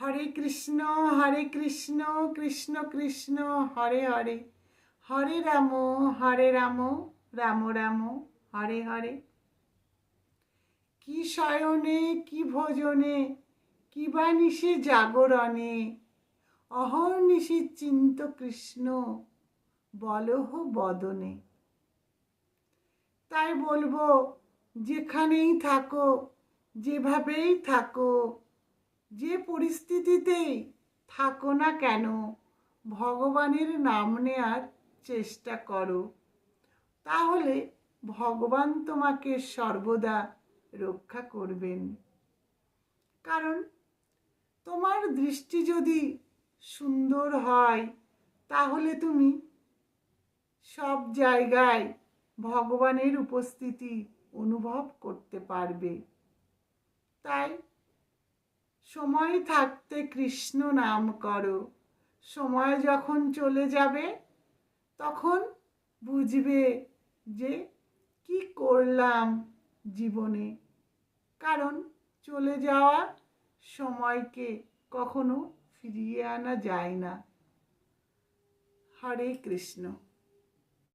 হরে কৃষ্ণ কৃষ্ণ কৃষ্ণ হরে হরে, হরে রাম রাম রাম হরে হরে। কি শয়নে কি ভোজনে কি বা নিশি জাগরণে, অহর্নিশি চিন্ত কৃষ্ণ বলহ বদনে। তাই বলবো, যেখানেই থাকো যেভাবেই থাকো, যে পরিস্থিতিতেই থাকো না কেন, ভগবানের নাম নেয়ার চেষ্টা করো। তাহলে ভগবান তোমাকে সর্বদা রক্ষা করবেন। কারণ তোমার দৃষ্টি যদি সুন্দর হয়, তাহলে তুমি সব জায়গায় ভগবানের উপস্থিতি অনুভব করতে পারবে। তাই সময় থাকতে কৃষ্ণ নাম করো। সময় যখন চলে যাবে, তখন বুঝবে যে কি করলাম জীবনে। কারণ চলে যাওয়া সময়কে কখনো ফিরিয়ে আনা যায় না। হরে কৃষ্ণ।